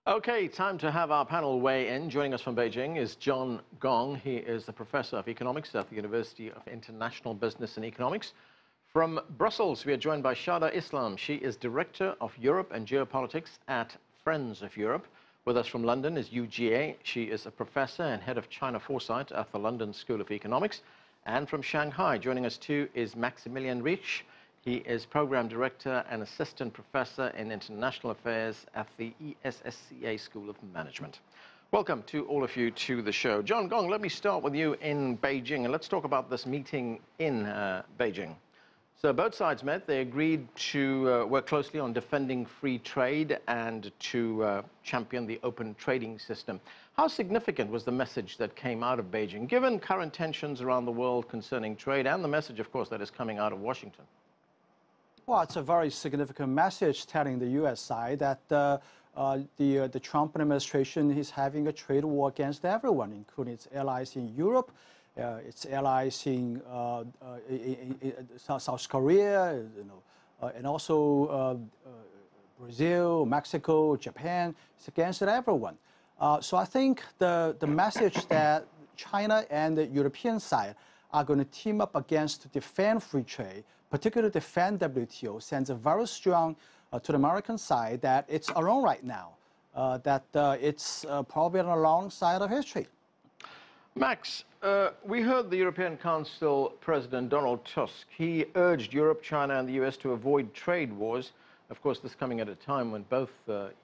Okay, time to have our panel weigh in. Joining us from Beijing is John Gong. He is the professor of economics at the University of International Business and Economics. From Brussels, we are joined by Shada Islam. She is Director of Europe and Geopolitics at Friends of Europe. With us from London is Yu Jie. She is a professor and head of China Foresight at the London School of Economics. And from Shanghai, joining us too is Maximilian Riesch. He is Program Director and Assistant Professor in International Affairs at the ESSCA School of Management. Welcome to all of you to the show. John Gong, let me start with you in Beijing, and let's talk about this meeting in Beijing. So both sides met. They agreed to work closely on defending free trade and to champion the open trading system. How significant was the message that came out of Beijing, given current tensions around the world concerning trade, and the message, of course, that is coming out of Washington? Well, it's a very significant message telling the U.S. side that the Trump administration is having a trade war against everyone, including its allies in Europe, its allies in South Korea, and also Brazil, Mexico, Japan. It's against everyone. So I think the message that China and the European side are going to team up against to defend free trade, particularly defend WTO, sends a very strong to the American side that it's our own right now, that it's probably on the long side of history. Max, we heard the European Council President Donald Tusk. He urged Europe, China and the US to avoid trade wars. Of course, this coming at a time when both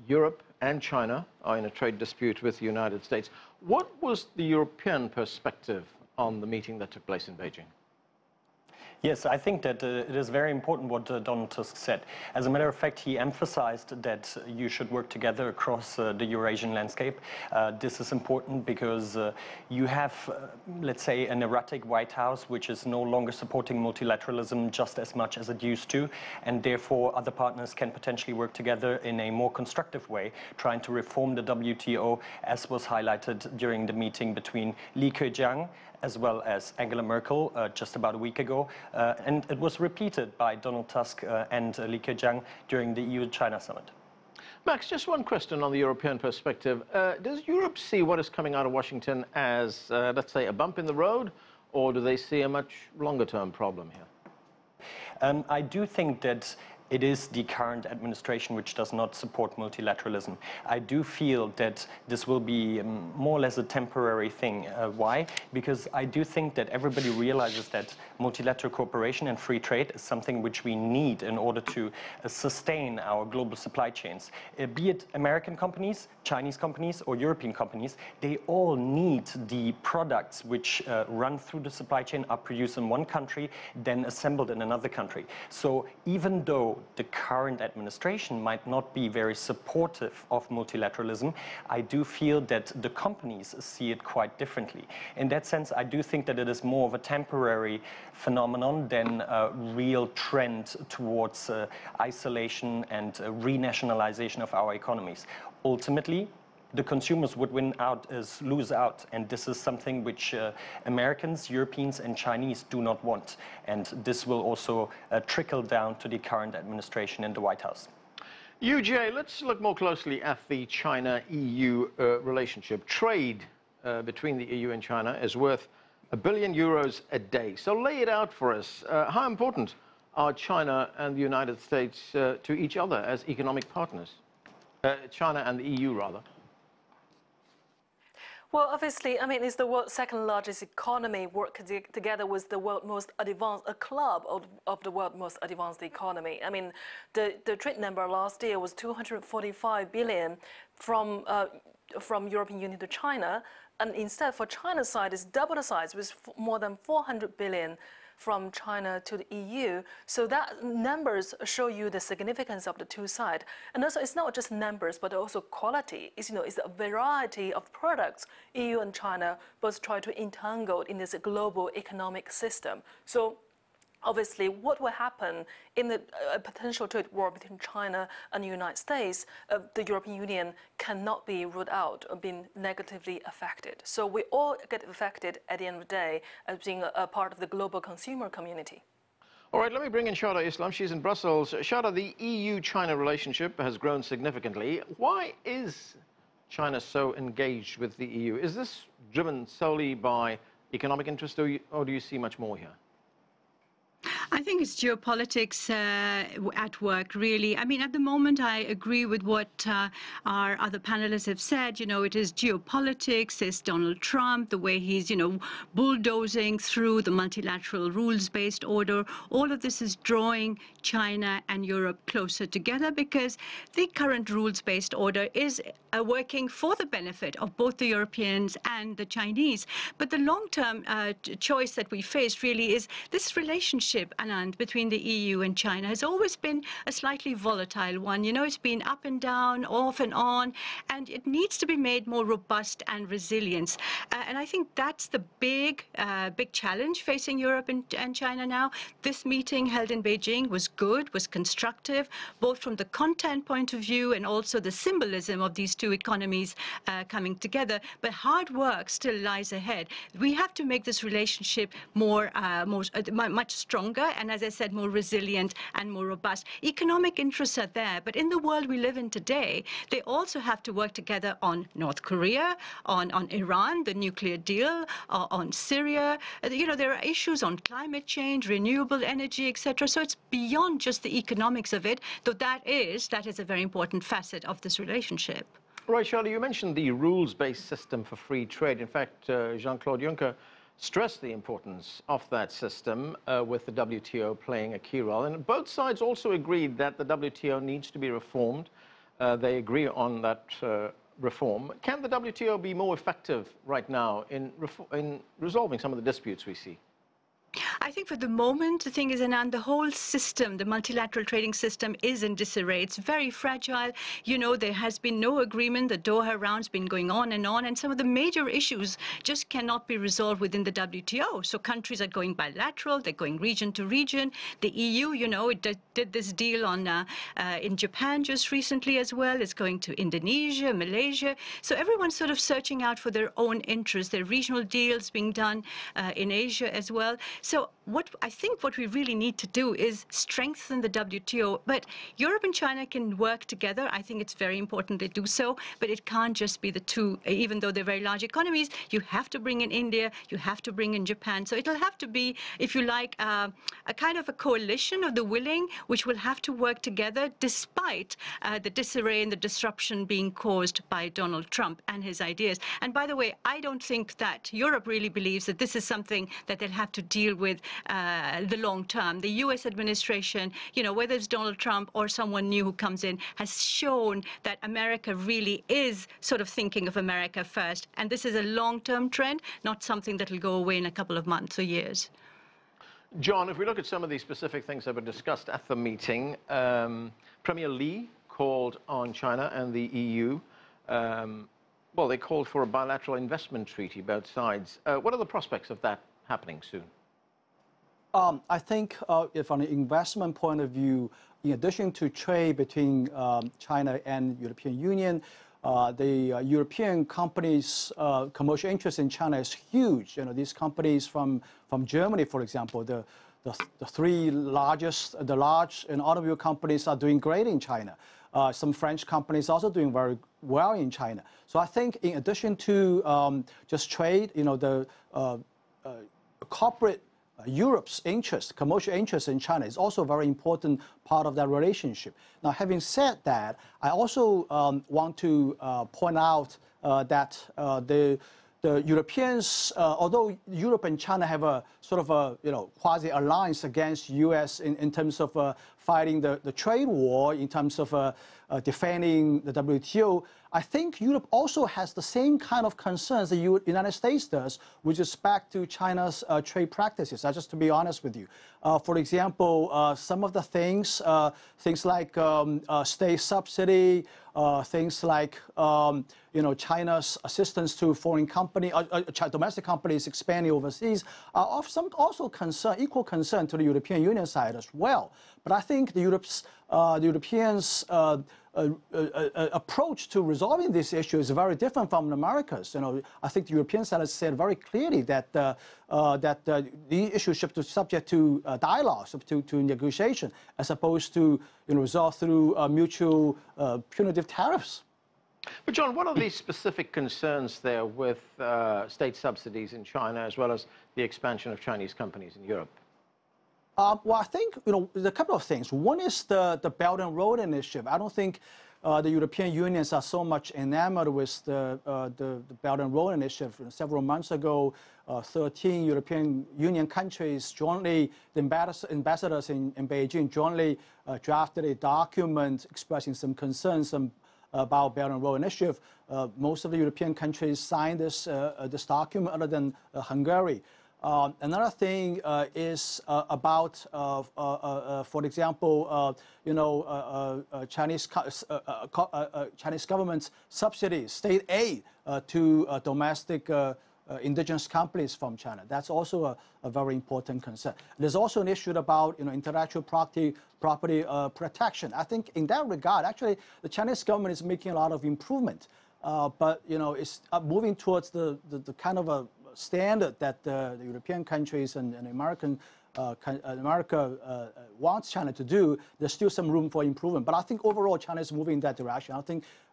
Europe and China are in a trade dispute with the United States. What was the European perspective on the meeting that took place in Beijing? Yes, I think that it is very important what Donald Tusk said. As a matter of fact, he emphasized that you should work together across the Eurasian landscape. This is important because you have, let's say, an erratic White House, which is no longer supporting multilateralism just as much as it used to, and therefore other partners can potentially work together in a more constructive way, trying to reform the WTO, as was highlighted during the meeting between Li Keqiang as well as Angela Merkel just about a week ago. And it was repeated by Donald Tusk and Li Keqiang during the EU-China summit. Max, just one question on the European perspective. Does Europe see what is coming out of Washington as, let's say, a bump in the road, or do they see a much longer-term problem here? I do think that it is the current administration which does not support multilateralism. I do feel that this will be more or less a temporary thing. Why? Because I do think that everybody realizes that multilateral cooperation and free trade is something which we need in order to sustain our global supply chains. Be it American companies, Chinese companies, or European companies, they all need the products which run through the supply chain, are produced in one country, then assembled in another country. So even though the current administration might not be very supportive of multilateralism, I do feel that the companies see it quite differently. In that sense, I do think that it is more of a temporary phenomenon than a real trend towards isolation and renationalization of our economies. Ultimately, the consumers would lose out, and this is something which Americans, Europeans and Chinese do not want, and this will also trickle down to the current administration in the White House. Yu Jie, let's look more closely at the China-EU relationship. Trade between the EU and China is worth €1 billion a day. So lay it out for us. How important are China and the United States to each other as economic partners? China and the EU, rather. Well, obviously, I mean, it's the world's second largest economy, working together with the world's most advanced, a club of the world's most advanced economy. I mean, the trade number last year was 245 billion from European Union to China, and instead for China's side, it's double the size, with more than 400 billion from China to the EU. So that numbers show you the significance of the two sides. And also, it's not just numbers, but also quality. It's a variety of products EU and China both try to entangle in this global economic system. So obviously, what will happen in the potential trade war between China and the United States, the European Union cannot be ruled out of being negatively affected. So we all get affected at the end of the day as being a part of the global consumer community. All right, let me bring in Shada Islam. She's in Brussels. Shada, the EU-China relationship has grown significantly. Why is China so engaged with the EU? Is this driven solely by economic interest, or do you see much more here? I think it's geopolitics at work, really. I mean, at the moment, I agree with what our other panelists have said. You know, it is geopolitics, it's Donald Trump, the way he's, you know, bulldozing through the multilateral rules-based order. All of this is drawing China and Europe closer together because the current rules-based order is working for the benefit of both the Europeans and the Chinese. But the long-term choice that we face really is this relationship, Anand, between the EU and China has always been a slightly volatile one. You know, it's been up and down, off and on, and it needs to be made more robust and resilient. And I think that's the big challenge facing Europe and China now. This meeting held in Beijing was good, was constructive, both from the content point of view and also the symbolism of these two economies coming together. But hard work still lies ahead. We have to make this relationship much stronger, and as I said, more resilient and more robust. Economic interests are there, but in the world we live in today, they also have to work together on North Korea, on Iran, the nuclear deal, on Syria. You know, there are issues on climate change, renewable energy, etc. So it's beyond just the economics of it, though that is a very important facet of this relationship. Right, Charlie, you mentioned the rules-based system for free trade. In fact, Jean-Claude Juncker stressed the importance of that system with the WTO playing a key role. And both sides also agreed that the WTO needs to be reformed. They agree on that reform. Can the WTO be more effective right now in resolving some of the disputes we see? I think for the moment, the thing is, Anand, the whole system, the multilateral trading system, is in disarray. It's very fragile. You know, there has been no agreement. The Doha round's been going on, and some of the major issues just cannot be resolved within the WTO. So countries are going bilateral. They're going region to region. The EU, you know, it did this deal in Japan just recently as well. It's going to Indonesia, Malaysia. So everyone's sort of searching out for their own interests. There are regional deals being done in Asia as well. So I think what we really need to do is strengthen the WTO. But Europe and China can work together. I think it's very important they do so. But it can't just be the two. Even though they're very large economies, you have to bring in India. You have to bring in Japan. So it'll have to be, if you like, a kind of a coalition of the willing, which will have to work together despite the disarray and the disruption being caused by Donald Trump and his ideas. And by the way, I don't think that Europe really believes that this is something that they'll have to deal with the long term. The U.S. administration, you know, whether it's Donald Trump or someone new who comes in, has shown that America really is sort of thinking of America first. And this is a long-term trend, not something that will go away in a couple of months or years. John, if we look at some of these specific things that were discussed at the meeting, Premier Li called on China and the EU. Well, they called for a bilateral investment treaty, both sides. What are the prospects of that happening soon? I think if from an investment point of view, in addition to trade between China and European Union, the European companies' commercial interest in China is huge. You know, these companies from Germany, for example, the three largest, the large automobile companies are doing great in China. Some French companies also doing very well in China. So I think in addition to just trade, you know, the corporate Europe's interest, commercial interest in China is also a very important part of that relationship. Now, having said that, I also want to point out that the Europeans, although Europe and China have a sort of a quasi-alliance against U.S. in terms of fighting the trade war, in terms of defending the WTO, I think Europe also has the same kind of concerns the United States does with respect to China's trade practices. Just to be honest with you, for example, some of the things like state subsidy, things like China's assistance to foreign companies, domestic companies expanding overseas, are also equal concern to the European Union side as well. But I think the Europeans' approach to resolving this issue is very different from the Americas. You know, I think the European side has said very clearly that the issue should be subject to dialogue, to negotiation, as opposed to resolved through mutual punitive tariffs. But John, what are the specific concerns there with state subsidies in China, as well as the expansion of Chinese companies in Europe? Well, I think there's a couple of things. One is the Belt and Road Initiative. I don't think the European unions are so much enamored with the Belt and Road Initiative. Several months ago, 13 European Union countries jointly, the ambassadors in Beijing jointly drafted a document expressing some concerns about Belt and Road Initiative. Most of the European countries signed this document, other than Hungary. Another thing is about, for example, Chinese government's subsidies, state aid to domestic indigenous companies from China. That's also a very important concern. There's also an issue about intellectual property protection. I think in that regard, actually, the Chinese government is making a lot of improvement, but it's moving towards the kind of a standard that the European countries and America wants China to do. There's still some room for improvement, but I think overall China is moving in that direction.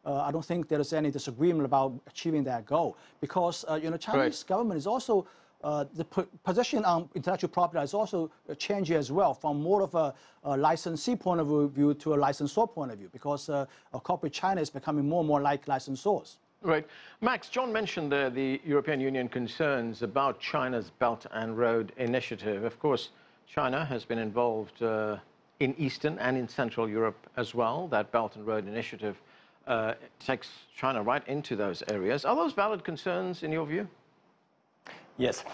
I don't think there is any disagreement about achieving that goal, because Chinese government is also the position on intellectual property is also changing as well, from more of a licensee point of view to a licensor point of view, because corporate China is becoming more and more like licensors. Right. Max, John mentioned the European Union concerns about China's Belt and Road Initiative. Of course, China has been involved in Eastern and in Central Europe as well. That Belt and Road Initiative takes China right into those areas. Are those valid concerns in your view? Yes.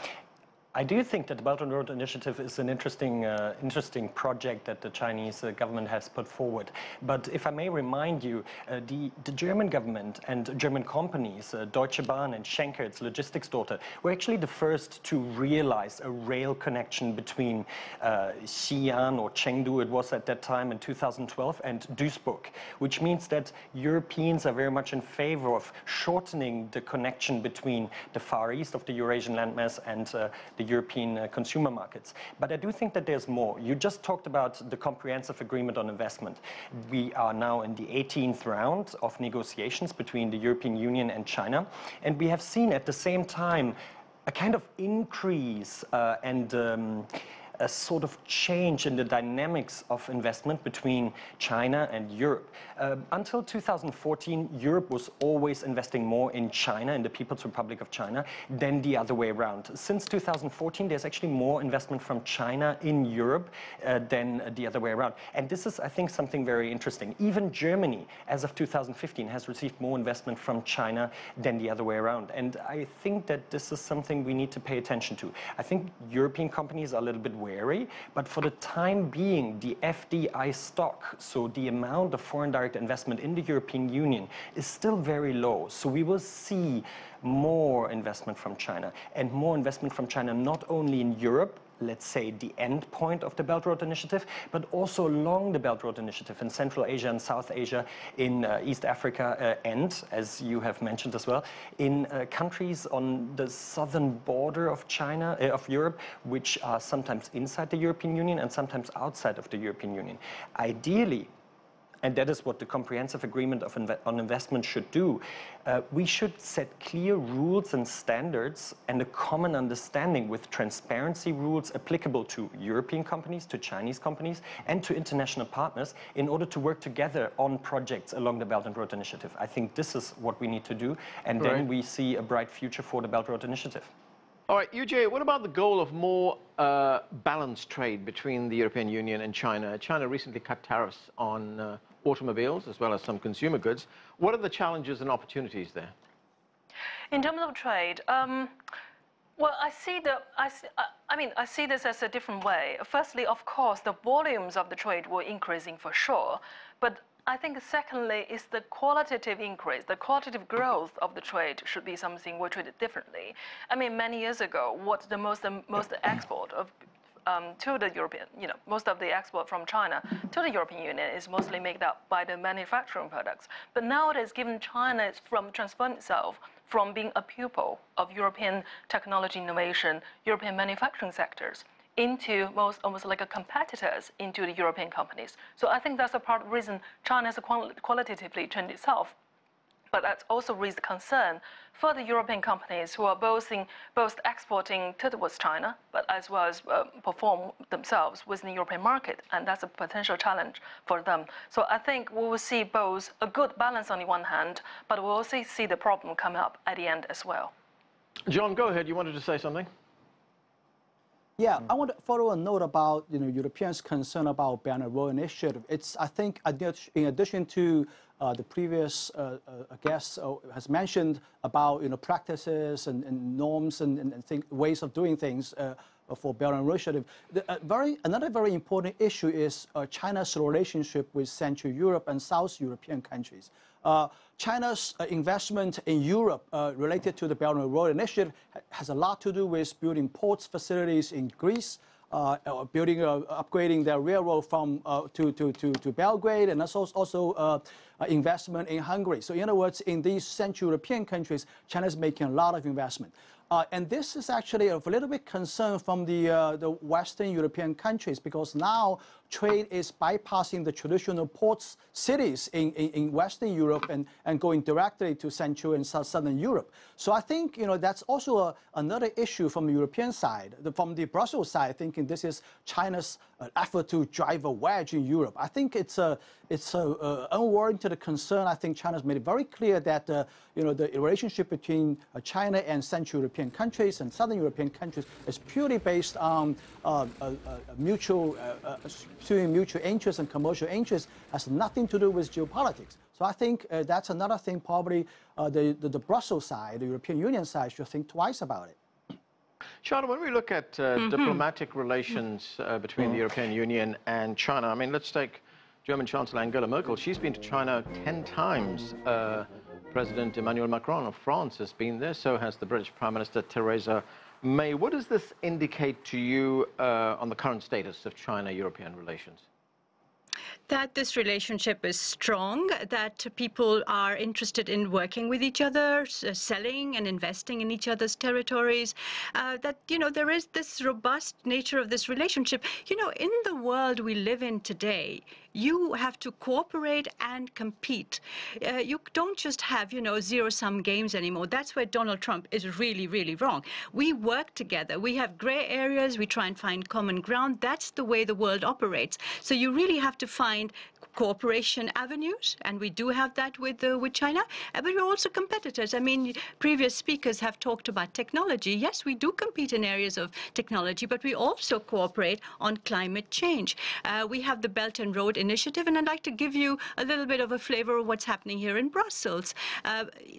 I do think that the Belt and Road Initiative is an interesting project that the Chinese government has put forward. But if I may remind you, the German government and German companies, Deutsche Bahn and Schenker, its logistics daughter, were actually the first to realize a rail connection between Xi'an or Chengdu, it was at that time in 2012, and Duisburg, which means that Europeans are very much in favor of shortening the connection between the Far East of the Eurasian landmass and the European consumer markets. But I do think that there's more. You just talked about the comprehensive agreement on investment. We are now in the 18th round of negotiations between the European Union and China, and we have seen at the same time a kind of increase and a sort of change in the dynamics of investment between China and Europe. Until 2014, Europe was always investing more in China, in the People's Republic of China, than the other way around. Since 2014, there's actually more investment from China in Europe than the other way around. And this is, I think, something very interesting. Even Germany, as of 2015, has received more investment from China than the other way around. And I think that this is something we need to pay attention to. I think European companies are a little bit wary, but for the time being, the FDI stock, so the amount of foreign direct investment in the European Union, is still very low. So we will see more investment from China, and more investment from China not only in Europe, let's say the end point of the Belt Road Initiative, but also along the Belt Road Initiative in Central Asia and South Asia, in East Africa, and, as you have mentioned as well, in countries on the southern border of China, of Europe, which are sometimes inside the European Union and sometimes outside of the European Union. Ideally, and that is what the comprehensive agreement on investment should do, we should set clear rules and standards and a common understanding with transparency rules applicable to European companies, to Chinese companies, and to international partners in order to work together on projects along the Belt and Road Initiative. I think this is what we need to do, and then we see a bright future for the Belt Road Initiative. All right, Yujie, what about the goal of more balanced trade between the European Union and China? China recently cut tariffs on automobiles as well as some consumer goods. What are the challenges and opportunities there? In terms of trade, well, I see this as a different way. Firstly, of course, the volumes of the trade were increasing for sure, but I think secondly is the qualitative increase, the qualitative growth of the trade should be something we treated differently. I mean, many years ago, what the most export of to the European, most of the export from China to the European Union is mostly made up by the manufacturing products. But nowadays, given China is transforming itself from being a pupil of European technology innovation, European manufacturing sectors, into almost like a competitors into the European companies. So I think that's a part of the reason China has qualitatively changed itself But that also raised concern for the European companies who are both exporting towards China, but as well as perform themselves within the European market, and that's a potential challenge for them. So I think we will see both a good balance on the one hand, but we'll also see the problem come up at the end as well. John, go ahead. You wanted to say something? Yeah, I want to follow a note about Europeans' concern about Belt and Road Initiative. It's, I think, in addition to the previous guest has mentioned about practices and norms and ways of doing things for Belt and Road Initiative. Another very important issue is China's relationship with Central Europe and South European countries. China's investment in Europe related to the Belt and Road Initiative has a lot to do with building ports facilities in Greece, upgrading their railroad from to Belgrade, and also investment in Hungary. So in other words, in these Central European countries, China is making a lot of investment. And this is actually a little bit concern from the Western European countries, because now trade is bypassing the traditional ports cities in Western Europe and going directly to Central and Southern Europe. So I think that's also another issue from the European side, from the Brussels side, thinking this is China's effort to drive a wedge in Europe. I think it's a unwarranted concern. I think China's made it very clear that the relationship between China and Central European countries and Southern European countries is purely based on mutual interests and commercial interests, has nothing to do with geopolitics. So I think that's another thing probably the Brussels side, the European Union side, should think twice about it. Shada, when we look at diplomatic relations between the European Union and China, I mean, let's take German Chancellor Angela Merkel. She's been to China 10 times. President Emmanuel Macron of France has been there, so has the British Prime Minister Theresa May. What does this indicate to you on the current status of China-European relations? That this relationship is strong, that people are interested in working with each other, selling and investing in each other's territories, that, there is this robust nature of this relationship. In the world we live in today, you have to cooperate and compete. You don't just have, zero-sum games anymore. That's where Donald Trump is really, really wrong. We work together. We have gray areas. We try and find common ground. That's the way the world operates. So you really have to find cooperation avenues, and we do have that with China, but we're also competitors. I mean, previous speakers have talked about technology. Yes, we do compete in areas of technology, but we also cooperate on climate change. We have the Belt and Road Initiative, and I'd like to give you a little bit of a flavor of what's happening here in Brussels.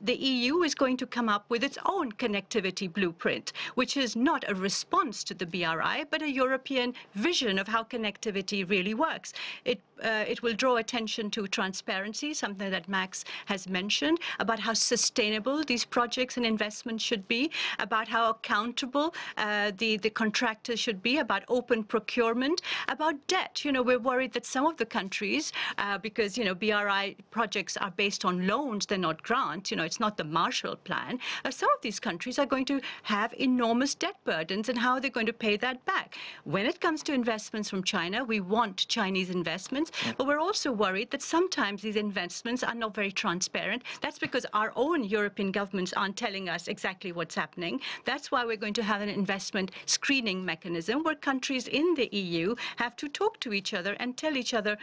The EU is going to come up with its own connectivity blueprint, which is not a response to the BRI, but a European vision of how connectivity really works. It will draw attention to transparency, something that Max has mentioned, about how sustainable these projects and investments should be, about how accountable the contractors should be, about open procurement, about debt. We're worried that some of the countries, because, BRI projects are based on loans, they're not grants, it's not the Marshall Plan. Some of these countries are going to have enormous debt burdens, and how are they going to pay that back? When it comes to investments from China, we want Chinese investments, but we're also worried that sometimes these investments are not very transparent. That's because our own European governments aren't telling us exactly what's happening. That's why we're going to have an investment screening mechanism where countries in the EU have to talk to each other and tell each other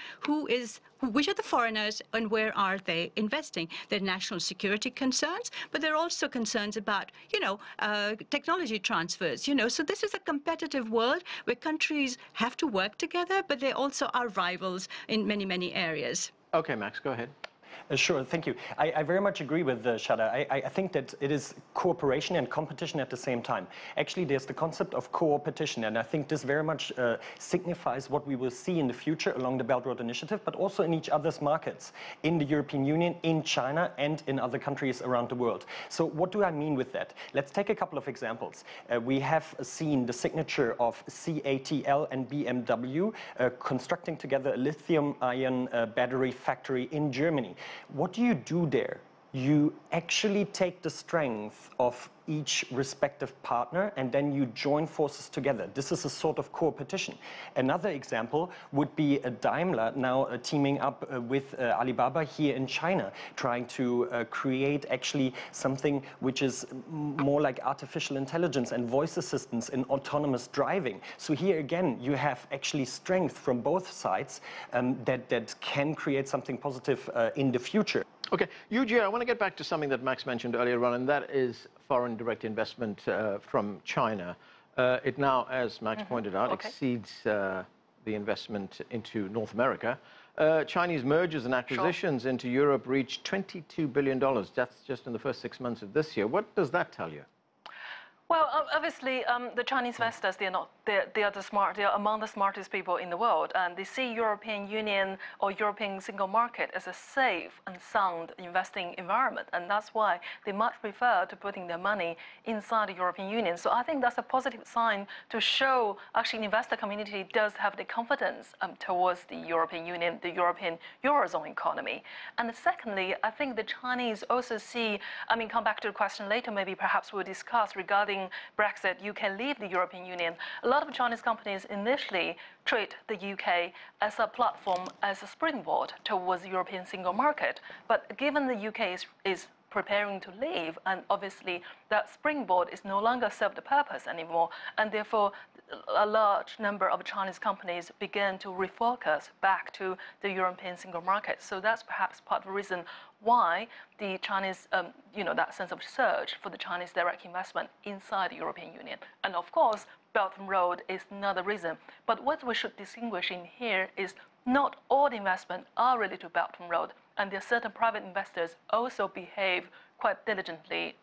which are the foreigners and where are they investing. There are national security concerns, but there are also concerns about, technology transfers, So this is a competitive world where countries have to work together, but they also are rivals in many, many areas. Okay, Max, go ahead. Sure, thank you. I very much agree with Shada. I think that it is cooperation and competition at the same time. Actually, there's the concept of co-opetition, and I think this very much signifies what we will see in the future along the Belt Road Initiative, but also in each other's markets, in the European Union, in China, and in other countries around the world. So what do I mean with that? Let's take a couple of examples. We have seen the signature of CATL and BMW constructing together a lithium-ion battery factory in Germany. What do you do there? you actually take the strength of each respective partner and then you join forces together. This is a sort of competition. Another example would be Daimler now teaming up with Alibaba here in China, trying to create actually something which is more like artificial intelligence and voice assistance in autonomous driving. So here again, you have actually strength from both sides that can create something positive in the future. Okay, Yuji, I want to get back to something that Max mentioned earlier on, and that is foreign direct investment from China. It now, as Max pointed out, exceeds the investment into North America. Chinese mergers and acquisitions into Europe reached $22 billion. That's just in the first 6 months of this year. What does that tell you? Well, obviously, the Chinese investors, they are among the smartest people in the world, and they see European Union or European single market as a safe and sound investing environment, and that's why they much prefer to putting their money inside the European Union. So I think that's a positive sign to show actually the investor community does have the confidence towards the European Union, the European Eurozone economy. And secondly, I think the Chinese also see, I mean, come back to the question later, maybe perhaps we'll discuss regarding Brexit, UK leave the European Union. A lot of Chinese companies initially treat the UK as a platform, as a springboard towards the European single market. But given the UK is preparing to leave, and obviously that springboard is no longer serve the purpose anymore, and therefore a large number of Chinese companies began to refocus back to the European single market. So that's perhaps part of the reason why the Chinese, that sense of surge for the Chinese direct investment inside the European Union. And of course, Belt and Road is another reason. But what we should distinguish in here is not all the investment are related to Belt and Road, and there are certain private investors also behave quite diligently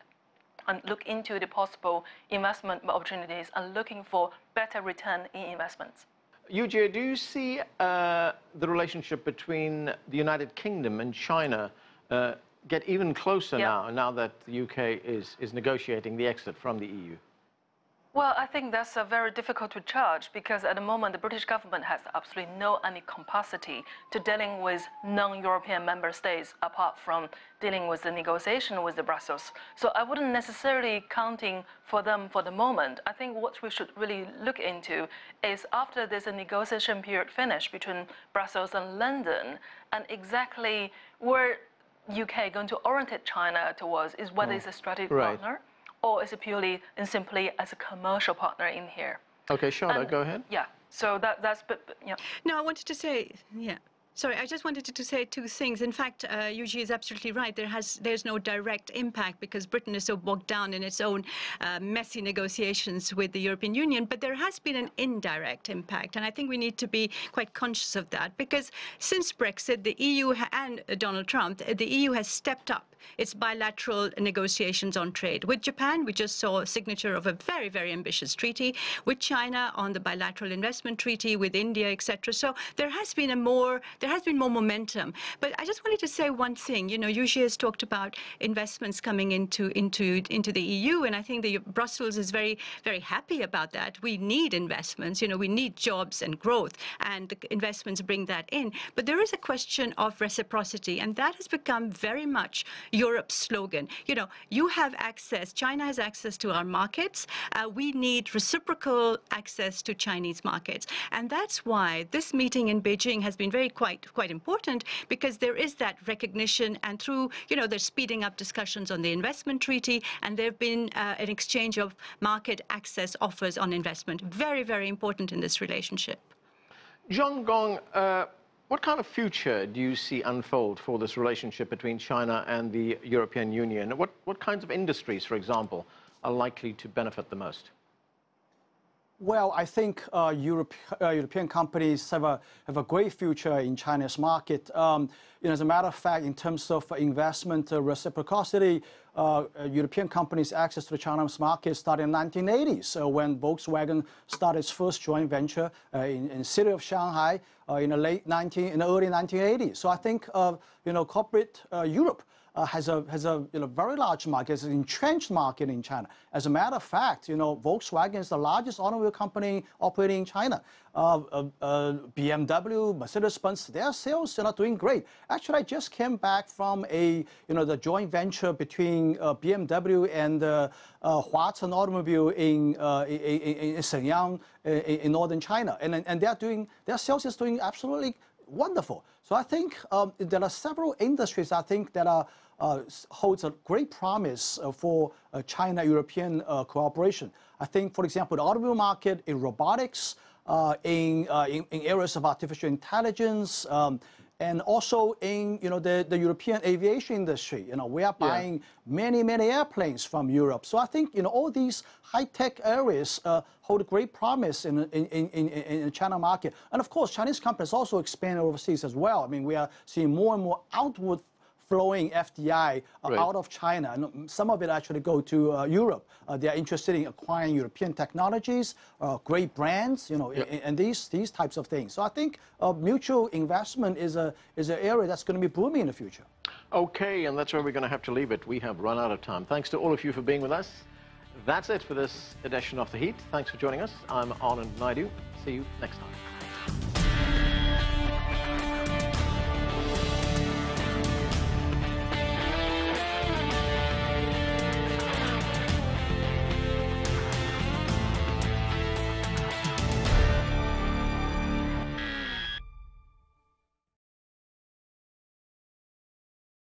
and look into the possible investment opportunities and looking for better return in investments. Yuji, do you see the relationship between the United Kingdom and China get even closer now that the UK is negotiating the exit from the EU? Well, I think that's very difficult to judge because at the moment the British government has absolutely no any capacity to dealing with non-European member states apart from dealing with the negotiation with the Brussels. So I wouldn't necessarily counting for them for the moment. I think what we should really look into is after there's a negotiation period finished between Brussels and London, and exactly where UK going to orientate China towards is whether it's a strategic partner or is it purely and simply as a commercial partner in here. Okay, Shada, go ahead. Yeah, so that's, yeah. No, I wanted to say, Sorry, I just wanted to say two things. In fact, Yuji is absolutely right. There's no direct impact because Britain is so bogged down in its own messy negotiations with the European Union. But there has been an indirect impact, and I think we need to be quite conscious of that because since Brexit, the EU and Donald Trump, the EU has stepped up its bilateral negotiations on trade. With Japan, we just saw a signature of a very, very ambitious treaty. With China on the bilateral investment treaty, with India, etc. So there has been more momentum. But I just wanted to say one thing. You know, Yuji has talked about investments coming into the EU, and I think the Brussels is very, very happy about that. We need investments. You know, we need jobs and growth, and the investments bring that in. But there is a question of reciprocity, and that has become very much Europe's slogan. You know, you have access, China has access to our markets. We need reciprocal access to Chinese markets. And that's why this meeting in Beijing has been quite important, because there is that recognition, and through, you know, they're speeding up discussions on the investment treaty, and there have been an exchange of market access offers on investment. Very, very important in this relationship. John Gong, what kind of future do you see unfold for this relationship between China and the European Union? What kinds of industries, for example, are likely to benefit the most? Well, I think European companies have a great future in China's market. You know, as a matter of fact, in terms of investment reciprocity, European companies' access to the Chinese market started in the 1980s, when Volkswagen started its first joint venture in the city of Shanghai in the early 1980s. So I think, you know, corporate Europe has a very large market, it's an entrenched market in China. As a matter of fact, Volkswagen is the largest automobile company operating in China. BMW, Mercedes-Benz, their sales are not doing great. Actually, I just came back from the joint venture between BMW and Huazhen Automobile in Shenyang in northern China, and their sales is doing absolutely wonderful. So I think there are several industries I think that holds a great promise for China-European cooperation. I think, for example, the automobile market, in robotics, in areas of artificial intelligence, and also in the European aviation industry. We are buying many airplanes from Europe. So I think all these high-tech areas hold great promise in the China market. And of course, Chinese companies also expand overseas as well. I mean, we are seeing more and more outward flowing FDI out of China, and some of it actually go to Europe. They are interested in acquiring European technologies, great brands, and these types of things. So I think mutual investment is an area that's going to be booming in the future. Okay, and that's where we're going to have to leave it. We have run out of time. Thanks to all of you for being with us. That's it for this edition of The Heat. Thanks for joining us. I'm Anand Naidu. See you next time.